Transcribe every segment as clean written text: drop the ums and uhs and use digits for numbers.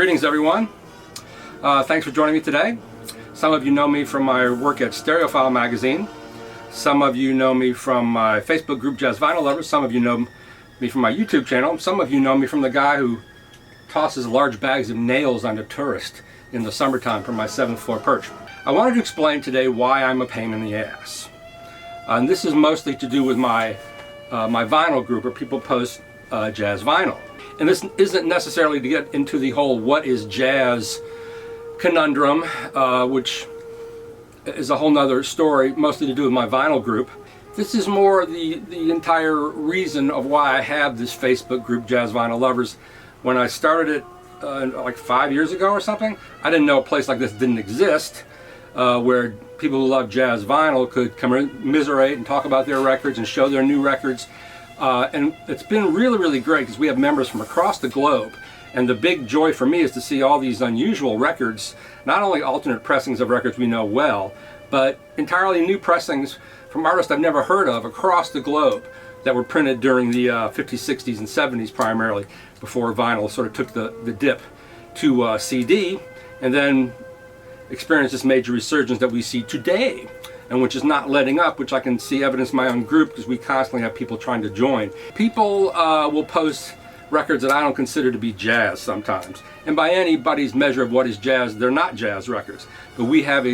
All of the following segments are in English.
Greetings everyone. Thanks for joining me today. Some of you know me from my work at Stereophile magazine. Some of you know me from my Facebook group Jazz Vinyl Lovers. Some of you know me from my YouTube channel. Some of you know me from the guy who tosses large bags of nails onto tourists in the summertime from my 7th floor perch. I wanted to explain today why I'm a pain in the ass. And this is mostly to do with my vinyl group where people post jazz vinyl. And this isn't necessarily to get into the whole what is jazz conundrum, which is a whole nother story, mostly to do with my vinyl group. This is more the entire reason of why I have this Facebook group, Jazz Vinyl Lovers. When I started it like 5 years ago or something, I didn't know a place like this didn't exist, where people who love jazz vinyl could commiserate and talk about their records and show their new records. And it's been really great because we have members from across the globe. And the big joy for me is to see all these unusual records, not only alternate pressings of records we know well, but entirely new pressings from artists I've never heard of across the globe that were printed during the 50s, 60s, and 70s primarily, before vinyl sort of took the dip to CD, and then experienced this major resurgence that we see today, and which is not letting up, which I can see evidence in my own group because we constantly have people trying to join. People will post records that I don't consider to be jazz sometimes. And by anybody's measure of what is jazz, they're not jazz records. But we have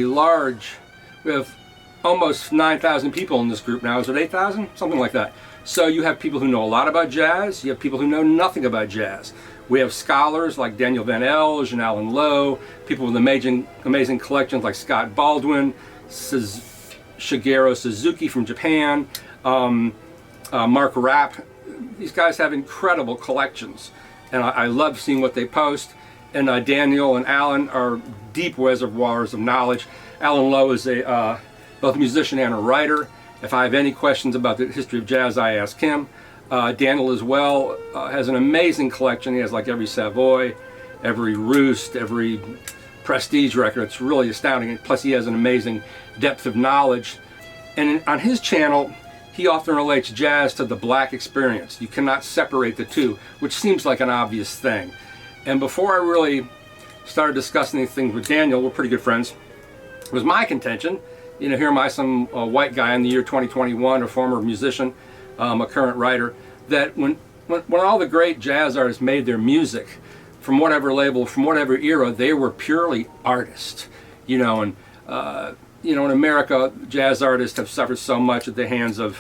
almost 9,000 people in this group now. Is it 8,000? Something like that. So you have people who know a lot about jazz, you have people who know nothing about jazz. We have scholars like Daniel Van Elge and Alan Lowe, people with amazing collections like Scott Baldwin, Shigeru Suzuki from Japan, Mark Rapp. These guys have incredible collections, and I love seeing what they post. And Daniel and Alan are deep reservoirs of knowledge. Alan Lowe is both a musician and a writer. If I have any questions about the history of jazz, I ask him. Daniel as well has an amazing collection. He has like every Savoy, every Roost, every Prestige record. It's really astounding. And plus he has an amazing depth of knowledge. And on his channel, he often relates jazz to the black experience. You cannot separate the two, which seems like an obvious thing. And before I really started discussing these things with Daniel, we're pretty good friends, it was my contention, you know, here am I, some white guy in the year 2021, a former musician, a current writer, that when all the great jazz artists made their music, from whatever label, from whatever era, they were purely artists. You know, and you know, in America, jazz artists have suffered so much at the hands of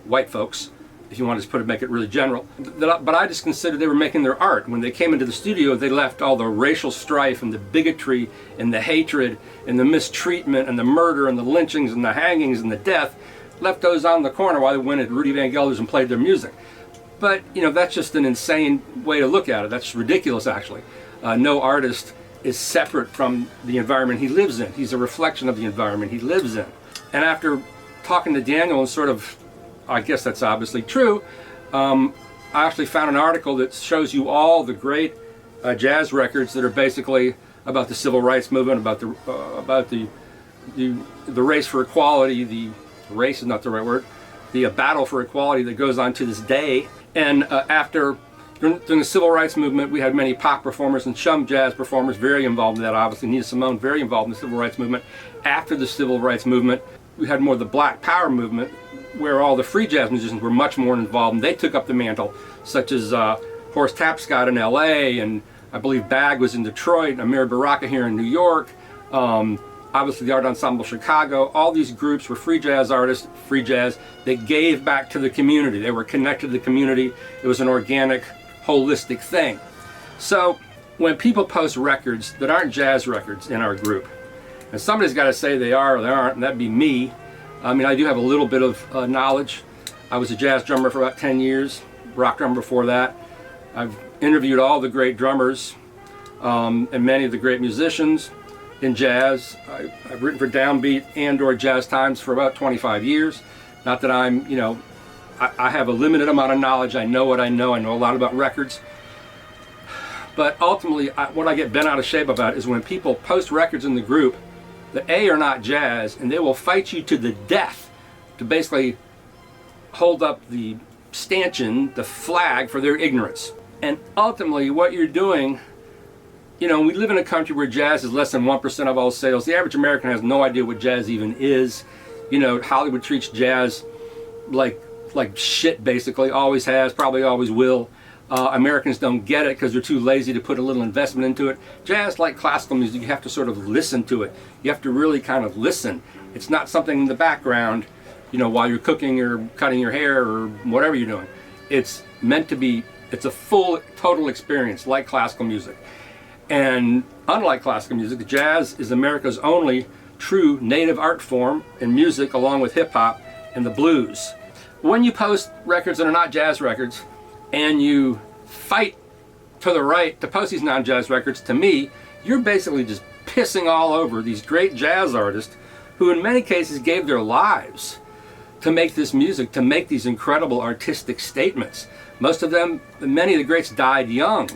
white folks, if you want to make it really general. But I just considered they were making their art. When they came into the studio, they left all the racial strife and the bigotry and the hatred and the mistreatment and the murder and the lynchings and the hangings and the death, left those on the corner while they went at Rudy Van Gelders and played their music. But, you know, that's just an insane way to look at it. That's ridiculous, actually. No artist is separate from the environment he lives in. He's a reflection of the environment he lives in. And after talking to Daniel and sort of, I guess that's obviously true, I actually found an article that shows you all the great jazz records that are basically about the civil rights movement, about the race for equality, the race is not the right word, the battle for equality that goes on to this day. And during the civil rights movement, we had many pop performers and some jazz performers very involved in that, obviously. Nina Simone, very involved in the civil rights movement. After the civil rights movement, we had more of the Black Power movement, where all the free jazz musicians were much more involved, and they took up the mantle, such as Horace Tapscott in LA, and I believe Bag was in Detroit, and Amir Baraka here in New York, obviously the Art Ensemble Chicago. All these groups were free jazz artists, free jazz, that gave back to the community. They were connected to the community. It was an organic, holistic thing. So when people post records that aren't jazz records in our group, and somebody's got to say they are or they aren't, and that'd be me. I mean, I do have a little bit of knowledge. I was a jazz drummer for about 10 years, rock drummer before that. I've interviewed all the great drummers and many of the great musicians in jazz. I've written for Downbeat and/or Jazz Times for about 25 years. Not that I'm, you know, I have a limited amount of knowledge. I know what I know. I know a lot about records. But ultimately, what I get bent out of shape about is when people post records in the group that A, are not jazz, and they will fight you to the death to basically hold up the stanchion, the flag, for their ignorance. And ultimately, what you're doing You know, we live in a country where jazz is less than 1% of all sales. The average American has no idea what jazz even is. You know, Hollywood treats jazz like shit, basically. Always has, probably always will. Americans don't get it because they're too lazy to put a little investment into it. Jazz, like classical music, you have to sort of listen to it. You have to really kind of listen. It's not something in the background, you know, while you're cooking or cutting your hair or whatever you're doing. It's meant to be, it's a full, total experience like classical music. And unlike classical music, jazz is America's only true native art form in music, along with hip hop and the blues. When you post records that are not jazz records, and you fight to the right to post these non-jazz records, to me, you're basically just pissing all over these great jazz artists who in many cases gave their lives to make this music, to make these incredible artistic statements. Most of them, many of the greats died young.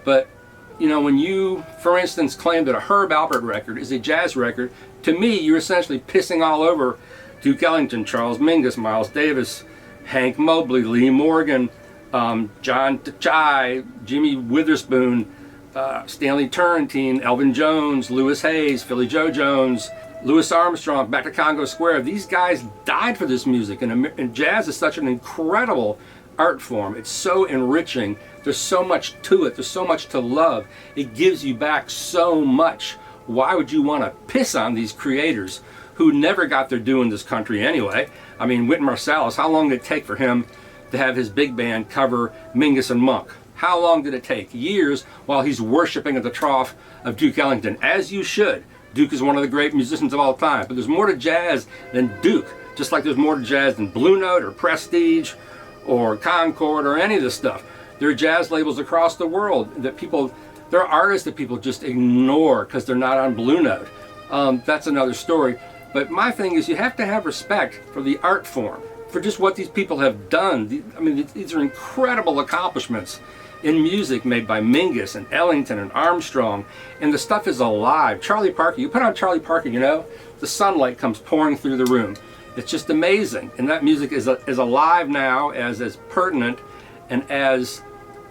But, you know, when you, for instance, claim that a Herb Alpert record is a jazz record, to me, you're essentially pissing all over Duke Ellington, Charles Mingus, Miles Davis, Hank Mobley, Lee Morgan, John Chai, Jimmy Witherspoon, Stanley Turrentine, Elvin Jones, Louis Hayes, Philly Joe Jones, Louis Armstrong, back to Congo Square. These guys died for this music, and jazz is such an incredible art form. It's so enriching. There's so much to it. There's so much to love. It gives you back so much. Why would you want to piss on these creators who never got their due in this country anyway? I mean, Wynton Marsalis, how long did it take for him to have his big band cover Mingus and Monk? How long did it take? Years, while he's worshiping at the trough of Duke Ellington, as you should. Duke is one of the great musicians of all time, but there's more to jazz than Duke, just like there's more to jazz than Blue Note or Prestige or Concord or any of this stuff. There are jazz labels across the world that people, there are artists that people just ignore because they're not on Blue Note. That's another story. But my thing is, you have to have respect for the art form, for just what these people have done. I mean, these are incredible accomplishments in music made by Mingus and Ellington and Armstrong, and the stuff is alive. Charlie Parker, you put on Charlie Parker, you know, the sunlight comes pouring through the room. It's just amazing, and that music is alive now, as pertinent and as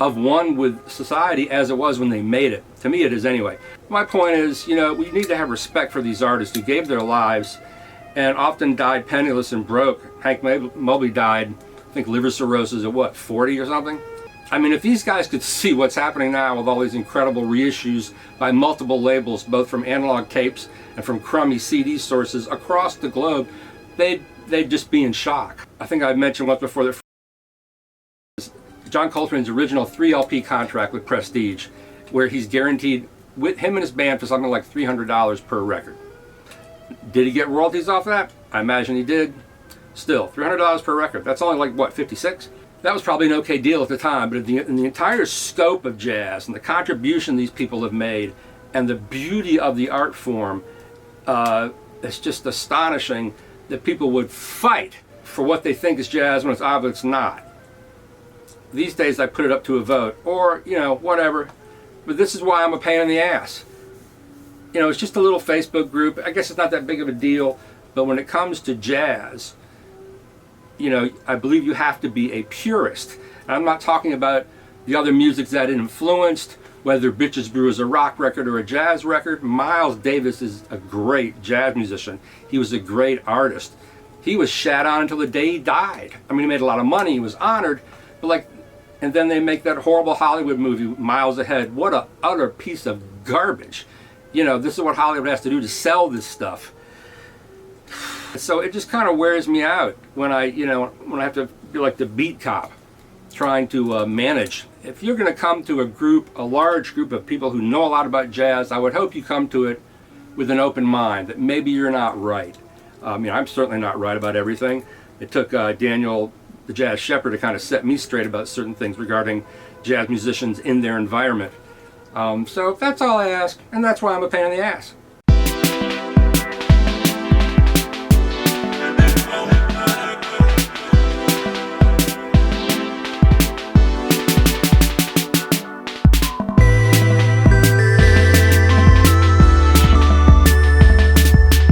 of one with society as it was when they made it. To me, it is anyway. My point is, you know, we need to have respect for these artists who gave their lives and often died penniless and broke. Hank Mobley died, I think, liver cirrhosis at what, 40 or something? I mean, if these guys could see what's happening now with all these incredible reissues by multiple labels, both from analog tapes and from crummy CD sources across the globe, they'd just be in shock. I think I mentioned once before that John Coltrane's original 3 LP contract with Prestige, where he's guaranteed with him and his band for something like $300 per record. Did he get royalties off that? I imagine he did. Still, $300 per record. That's only like, what, 56? That was probably an okay deal at the time, but in the entire scope of jazz and the contribution these people have made and the beauty of the art form, it's just astonishing that people would fight for what they think is jazz when it's obviously not. These days I put it up to a vote, or, you know, whatever. But this is why I'm a pain in the ass. You know, it's just a little Facebook group. I guess it's not that big of a deal. But when it comes to jazz, you know, I believe you have to be a purist. And I'm not talking about the other music that it influenced, whether Bitches Brew is a rock record or a jazz record. Miles Davis is a great jazz musician. He was a great artist. He was shat on until the day he died. I mean, he made a lot of money. He was honored. But like, and then they make that horrible Hollywood movie, Miles Ahead. What a utter piece of garbage. You know, this is what Hollywood has to do to sell this stuff. So it just kind of wears me out when I have to be like the beat cop trying to manage. If you're going to come to a large group of people who know a lot about jazz, I would hope you come to it with an open mind, that maybe you're not right. I'm certainly not right about everything. It took Daniel, the jazz shepherd, to kind of set me straight about certain things regarding jazz musicians in their environment. So that's all I ask, and that's why I'm a pain in the ass.